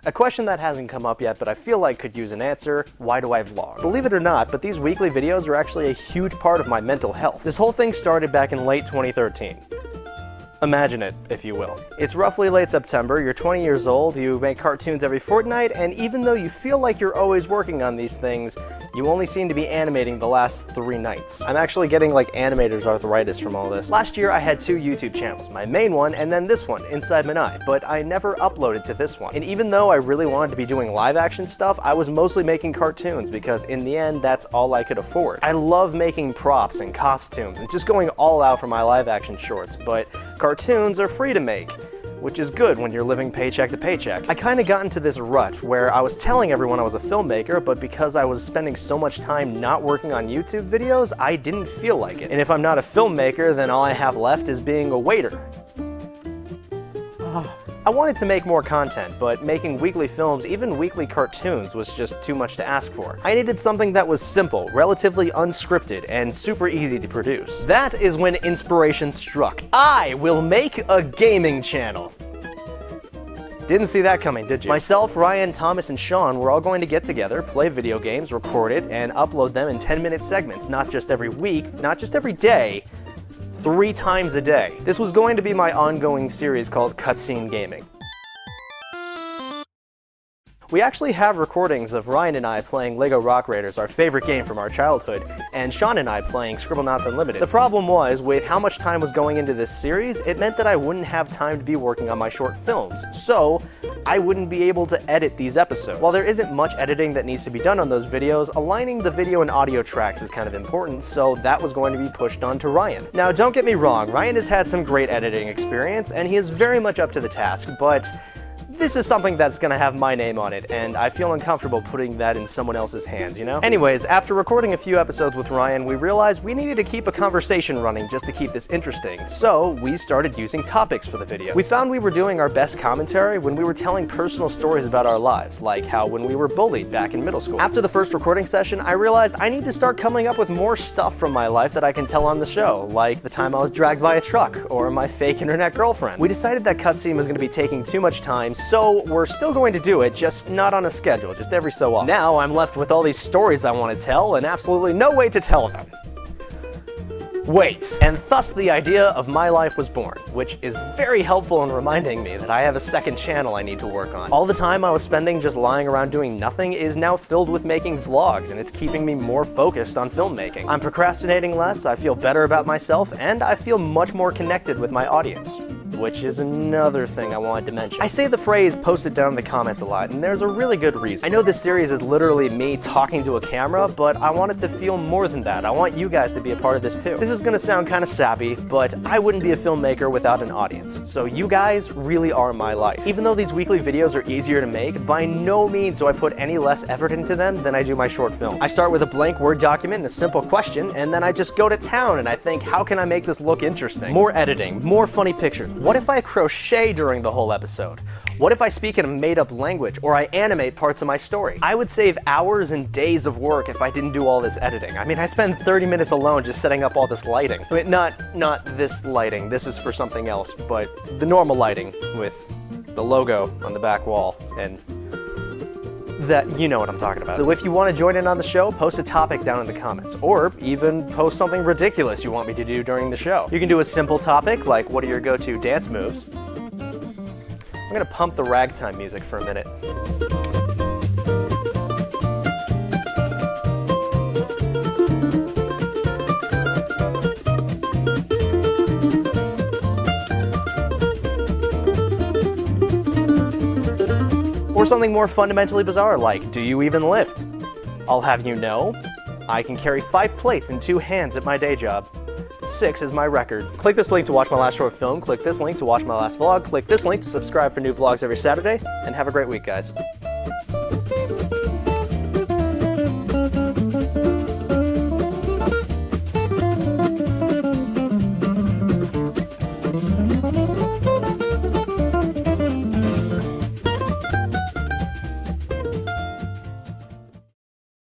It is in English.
A question that hasn't come up yet, but I feel like could use an answer: why do I vlog? Believe it or not, but these weekly videos are actually a huge part of my mental health. This whole thing started back in late 2013. Imagine it, if you will. It's roughly late September, you're 20 years old, you make cartoons every fortnight, and even though you feel like you're always working on these things, you only seem to be animating the last 3 nights. I'm actually getting like animator's arthritis from all this. Last year I had 2 YouTube channels, my main one and then this one, Inside myLIFE, but I never uploaded to this one. And even though I really wanted to be doing live action stuff, I was mostly making cartoons because in the end that's all I could afford. I love making props and costumes and just going all out for my live action shorts, but cartoons are free to make, which is good when you're living paycheck to paycheck. I kinda got into this rut where I was telling everyone I was a filmmaker, but because I was spending so much time not working on YouTube videos, I didn't feel like it. And if I'm not a filmmaker, then all I have left is being a waiter. I wanted to make more content, but making weekly films, even weekly cartoons, was just too much to ask for. I needed something that was simple, relatively unscripted, and super easy to produce. That is when inspiration struck. I will make a gaming channel. Didn't see that coming, did you? Myself, Ryan, Thomas, and Sean were all going to get together, play video games, record it, and upload them in 10-minute segments, not just every week, not just every day, 3 times a day. This was going to be my ongoing series called Cutscene Gaming. We actually have recordings of Ryan and I playing LEGO Rock Raiders, our favorite game from our childhood, and Sean and I playing Scribblenauts Unlimited. The problem was, with how much time was going into this series, it meant that I wouldn't have time to be working on my short films, so I wouldn't be able to edit these episodes. While there isn't much editing that needs to be done on those videos, aligning the video and audio tracks is kind of important, so that was going to be pushed on to Ryan. Now, don't get me wrong, Ryan has had some great editing experience, and he is very much up to the task, but this is something that's gonna have my name on it, and I feel uncomfortable putting that in someone else's hands, you know? Anyways, after recording a few episodes with Ryan, we realized we needed to keep a conversation running just to keep this interesting, so we started using topics for the video. We found we were doing our best commentary when we were telling personal stories about our lives, like how when we were bullied back in middle school. After the first recording session, I realized I need to start coming up with more stuff from my life that I can tell on the show, like the time I was dragged by a truck, or my fake internet girlfriend. We decided that cutscene was gonna be taking too much time, so we're still going to do it, just not on a schedule, just every so often. Now I'm left with all these stories I want to tell and absolutely no way to tell them. Wait. And thus the idea of myLIFE was born, which is very helpful in reminding me that I have a second channel I need to work on. All the time I was spending just lying around doing nothing is now filled with making vlogs, and it's keeping me more focused on filmmaking. I'm procrastinating less, I feel better about myself, and I feel much more connected with my audience. Which is another thing I wanted to mention. I say the phrase "post it down in the comments" a lot, and there's a really good reason. I know this series is literally me talking to a camera, but I want it to feel more than that. I want you guys to be a part of this too. This is gonna sound kind of sappy, but I wouldn't be a filmmaker without an audience. So you guys really are my life. Even though these weekly videos are easier to make, by no means do I put any less effort into them than I do my short film. I start with a blank Word document and a simple question, and then I just go to town and I think, how can I make this look interesting? More editing, more funny pictures. What if I crochet during the whole episode? What if I speak in a made-up language, or I animate parts of my story? I would save hours and days of work if I didn't do all this editing. I mean, I spend 30 minutes alone just setting up all this lighting. I mean, not this lighting, this is for something else, but the normal lighting with the logo on the back wall, and that, you know what I'm talking about. So if you want to join in on the show, post a topic down in the comments, or even post something ridiculous you want me to do during the show. You can do a simple topic, like what are your go-to dance moves? I'm gonna pump the ragtime music for a minute. Or something more fundamentally bizarre, like, do you even lift? I'll have you know, I can carry 5 plates in 2 hands at my day job. 6 is my record. Click this link to watch my last short film, click this link to watch my last vlog, click this link to subscribe for new vlogs every Saturday, and have a great week, guys.